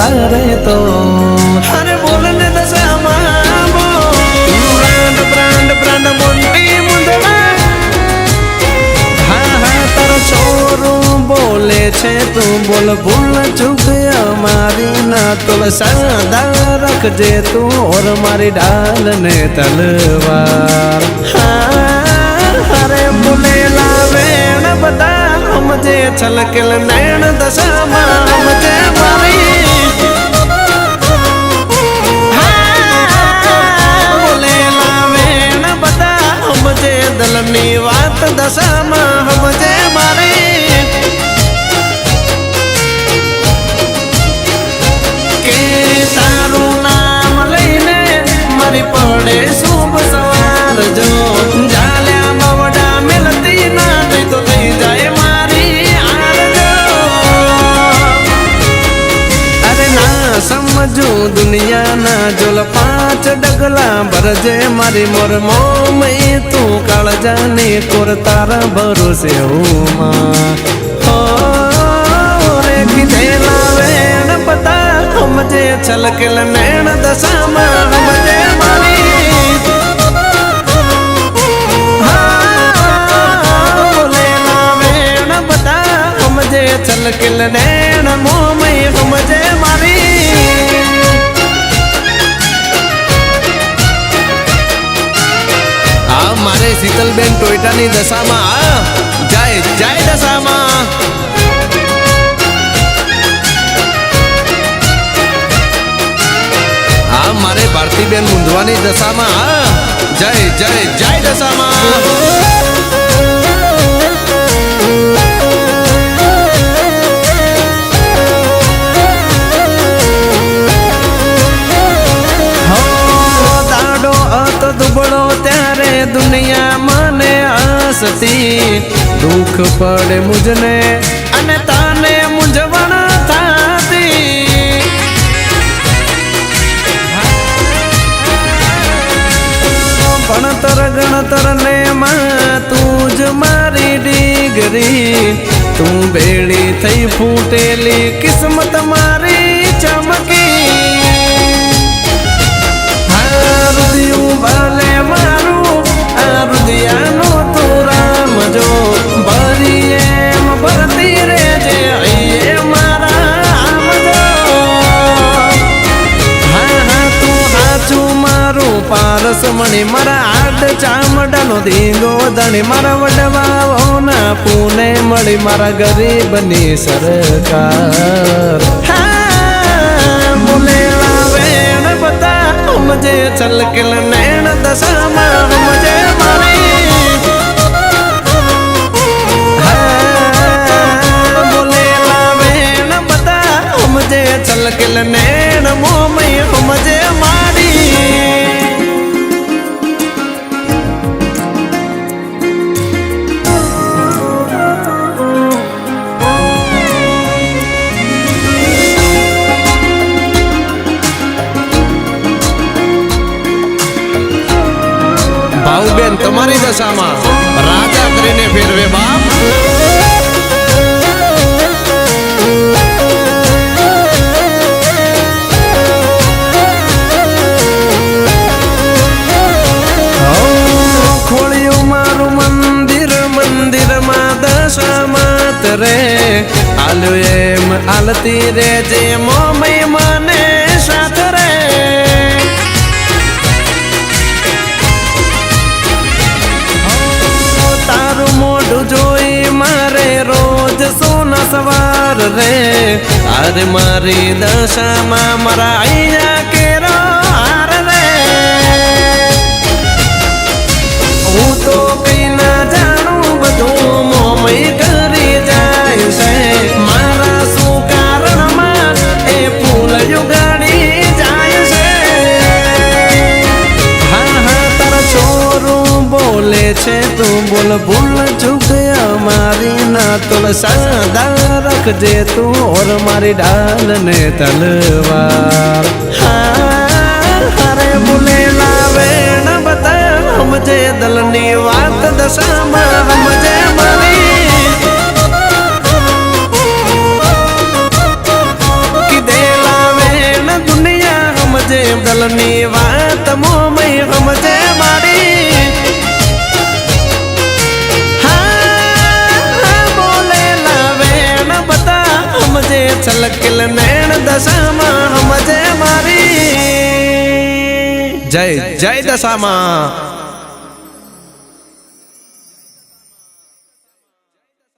तारे तो अरे बोलने दशामा ब्रांड ब्रांड ब्रांड मोटी मुंदड़ा हाँ हाँ तारो छोरू बोले छे तू बोल भूल चूक हमारी ना तो सादा रख जे तू और मारी डाल ने तलवार अरे बोले लावे न बता मुझे छलकल नैन दशामा मुझे मारी बोले लावे न बता मुझे दलनी वात दशामा मुझे मारी के तारू नाम लईने मारी पड़े शुभ सवार जो जाल्या बवड़ा मिलती ना नहीं तो नहीं जाए मारी आरजो अरे ना समझू दुनिया ना जोल 5 डगला भरजे मारी मोर मोम तू काल जाने कोर तारा भरोसे हूँ माँ हो रे किधे लावे न पता मुझे छलकल नैन दशामा मुझे मारी बोले लावे न पता मुझे छलकल नैन मोमई मुझे मारी मारे शीतलबेन टोयटानी दशामा जाय जाय दशामा मारे भारतीबेन मुंदवानी दशामा जय जय जय दशामा दाडो अत दुबड़ो त्यारे दुनिया मने आसती दुख पड़े मुझने अने ताने मुझवण थाती भणतर गणतर ने मां तूज मारी डिगरी तू बेड़ी थई फूटेली किस्मत मारी चमकी रुदियू भले मारू रुदिया नो तू राम जो भरी एम भरती रे जे ये मारा आम जो हाँ हाँ तू हाचू मारू पारस मणि मारा आड चामड़ा नो धींगो धणी मारा वडवाओ ना पुणे मळी मारा गरीबनी सरकार बोले लावे न बता मुझे छलकल नैन दशामा मुझे मारी बोले लावे न बता मुझे छलकल नैन मोमई मुझे मारी भाऊबेन तमारी दशामा राजा करीने फेरवे बाप खोलियो मारू मंदिर मंदिर मा दशामा तरे आलो एम आलती रे जे मोमई मने साथ रे जोई मारे रोज सोना सवार रे अरे मारी दशामा मारा आईया के हार रे हूँ तो कई ना जानू बधू मोमई करी जाय से मारा सु कारण मा ए फूल युगाड़ी जाय से हाँ हाँ तारा छोरू बोले छे तू बोल भूल चूक हमारी ना तो सादा रख जे तू और मारी डाल ने तलवार अरे बोले लावे न बता मुझे दलनी वात दशामा मुझे मारी कि दे लावे દલની વાત મોમય સમજે મારી હા બોલેલા વેણ બધા સમજે છલકેલ નૈણ દશામાં સમજે મારી જય જય દશામાં